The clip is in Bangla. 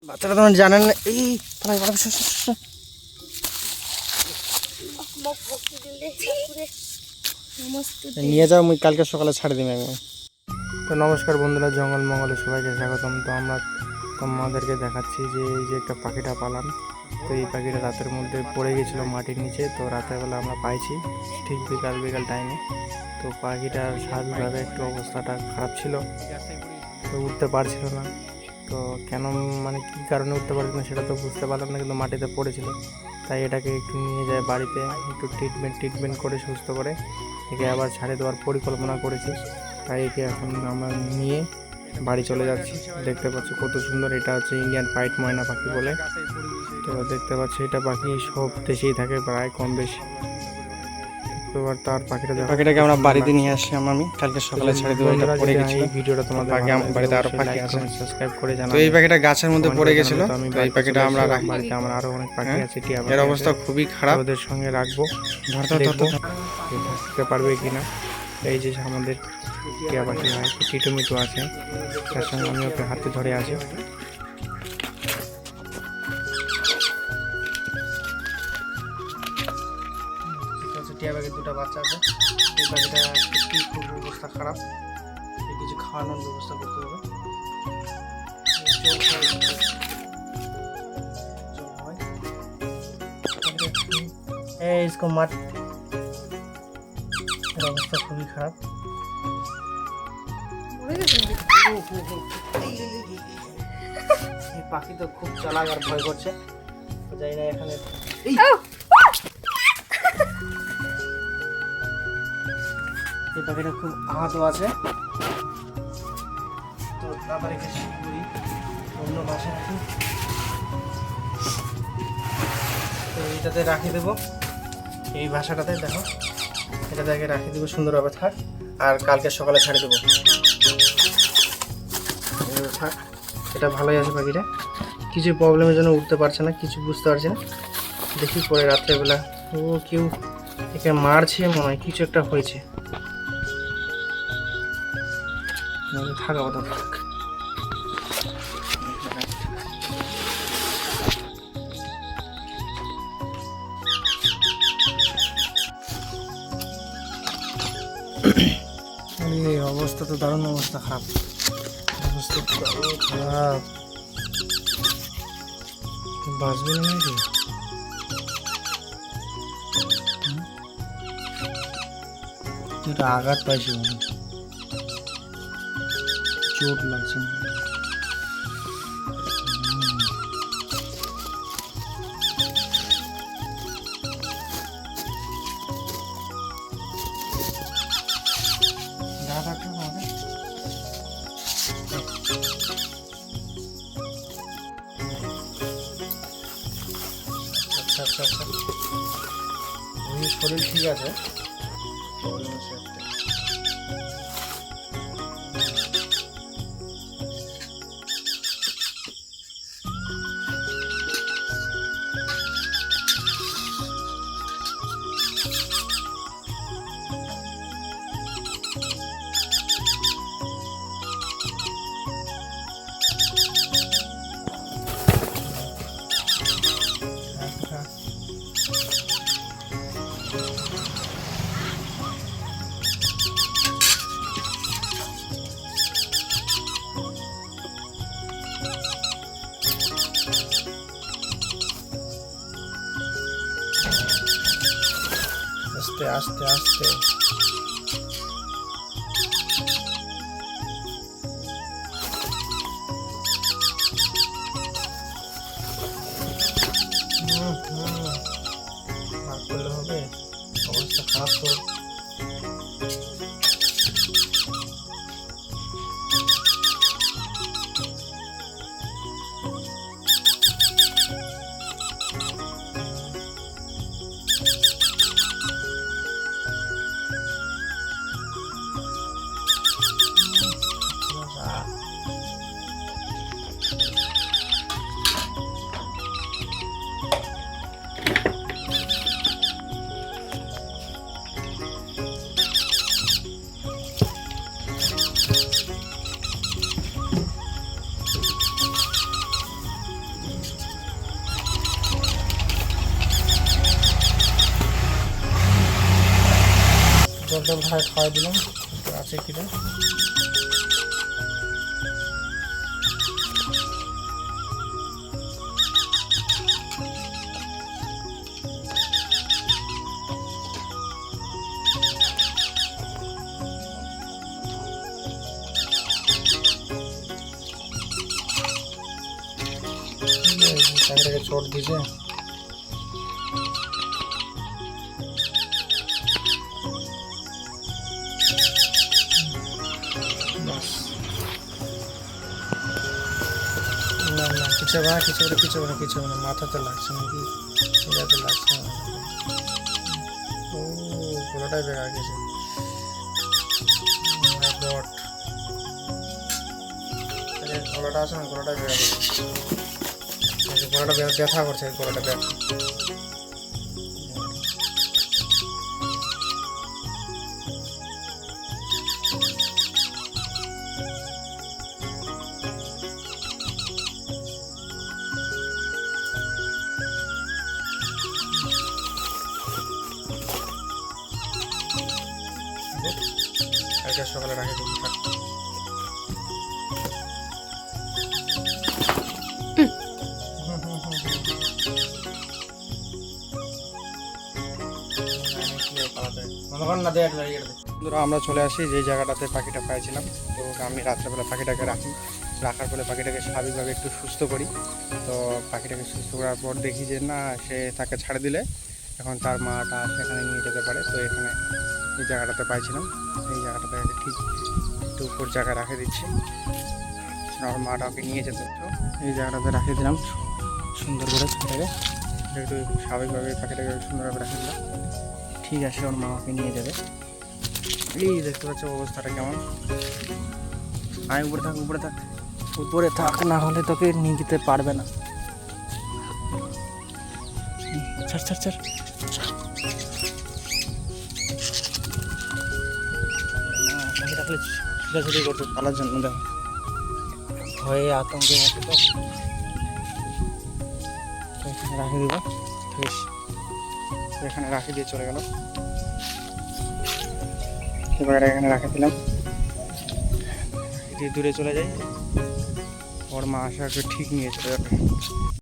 বাচ্চারা তোমার জানেন না। এই নিয়ে যাও, মুই কালকে সকালে ছাড়ে দিবে আমি। তো নমস্কার বন্ধুরা, জঙ্গল মঙ্গলে সবাইকে স্বাগতম। তো আমরা তোমাদেরকে দেখাচ্ছি যে এই যে একটা পাখিটা পালাম। তো এই পাখিটা রাতের মধ্যে পড়ে গেছিলো মাটির নিচে। তো রাতের বেলা আমরা পাইছি ঠিক বিকাল টাইমে। তো পাখিটার স্বাভাবিকভাবে একটু অবস্থাটা খারাপ ছিল, তো উঠতে পারছিল না। তো কেন মানে কী কারণে উঠতে পারছিল না সেটা তো বুঝতে পারলাম না, কিন্তু মাটিতে পড়েছিল। তাই এটাকে একটু নিয়ে যায় বাড়িতে, একটু ট্রিটমেন্ট করে সুস্থ করে একে আবার ছাড়ে দেওয়ার পরিকল্পনা করেছি। তাই একে এখন আমরা নিয়ে বাড়ি চলে যাচ্ছি। দেখতে পাচ্ছি কত সুন্দর, এটা হচ্ছে ইন্ডিয়ান পাইট ময়না পাখি বলে। তো দেখতে পাচ্ছি এটা পাখি সব দেশেই থাকে প্রায় কম বেশি। এবার তার পাখিটাকে আমরা বাড়িতে নিয়ে আসলাম, আমি কালকে সকালে ছেড়ে দেবো। এটা পড়ে গেছিল এই ভিডিওটা তোমাদের পাখি, আমার বাড়িতে আরো পাখি আছে, সাবস্ক্রাইব করে জানাও। তো এই পাখিটা গাছের মধ্যে পড়ে গেছিল, তো এই পাখিটা আমরা রাখি বাড়িতে। আমার আরো অনেক পাখি আছে, এর অবস্থা খুবই খারাপ, ওদের সঙ্গে রাখবো, থাকতে পারবে কিনা। এই যে আমাদের টিয়া পাখি আছে, টিটুমিটু আছে, তার সঙ্গে আমি ওকে হাতে ধরে আছি। টিয়া পাখির দুটো বাচ্চা আছে। এই পাখিটা সত্যি খুব অবস্থা খারাপ, কিছু খাওয়ানোর ব্যবস্থা করতে হবে। इसको मत, অবস্থা খুবই খারাপ। এই পাখি তো খুব চালাক আর ভয় করছে, যাই না এখানে। এই পাখিটা খুব আহত আছে, তো তারপরে করি অন্য বাসায় রাখি। তো এইটাতে রাখি দেবো, এই বাসাটাতে দেখো, এটাতে আগে রাখি দেবো সুন্দরভাবে থাক, আর কালকে সকালে ছাড়ে দেবো। থাক, এটা ভালোই আছে পাখিটা, কিছু প্রবলেমের জন্য উঠতে পারছে না, কিছু বুঝতে পারছে না। দেখি পরে রাত্রেবেলা ও কেউ একে মারছে মনে হয়, কিছু একটা হয়েছে। থাক আপাতত থাক। এই অবস্থা তো দারুণ অবস্থা, খারাপ অবস্থা, খারাপ। বাঁচবে না নাকি? যেটা আঘাত পাইছে মনে, চোট লাগছে মনে। আচ্ছা, শরীর ঠিক আছে, আস্তে আস্তে আস্তে। ভাগ করলে হবে, অবস্থা খারাপ তো। জল খাওয়াই দিলাম, আছে কিনা। পাখিটাকে চোট দিছে। না না কিছু হবে না, কিছু হবে না, কিছু হবে না, কিছু হবে না, মাথাতে লাগছে নাকি, এটাতে লাগছে না। ও গলাটাই বেড়া গেছে। গলাটা আছে না, গলাটাই বেড়া গেছে, গলাটা ব্যথা করছে, গলাটা ব্যথা। কালকে সকালে রাখে দেবো। আমরা চলে আসি যে জায়গাটাতে পাখিটা পাইছিলাম। তো আমি রাত্রেবেলা পাখিটাকে রাখার ফলে পাখিটাকে স্বাভাবিকভাবে একটু সুস্থ করি। তো পাখিটাকে সুস্থ করার পর দেখি যে না, সে তাকে ছাড়ে দিলে এখন তার মাটা সেখানে নিয়ে যেতে পারে। তো এখানে এই জায়গাটাতে পাইছিলাম, এই জায়গাটাতে ঠিক একটু উপর জায়গায় রাখে দিচ্ছি, আমার মাটা ওকে নিয়ে যেতে। তো এই জায়গাটাতে রাখে দিলাম সুন্দর করে, ছেড়ে একটু স্বাভাবিকভাবে পাখিটাকে সুন্দরভাবে রাখে দিলাম। ঠিক আছে, ওর মা ওকে নিয়ে যাবে। এই দেখতে পাচ্ছ অবস্থাটা কেমন। আয় উপরে থাক, উপরে থাক, উপরে থাক, না হলে তোকে নিয়ে যেতে পারবে না। ছাড় ছাড় ছাড়। পাখি রাখলে ছোটাছুটি করতে পালার জন্য, দেখো ভয়ে আতঙ্কে আছে। তো এখানে রাখে দিব, এখানে রাখে দিয়ে চলে গেল। এবার এখানে রাখে দিলাম, দূরে চলে যাই, ওর মা আসাকে ঠিক নিয়ে চলে যাবে।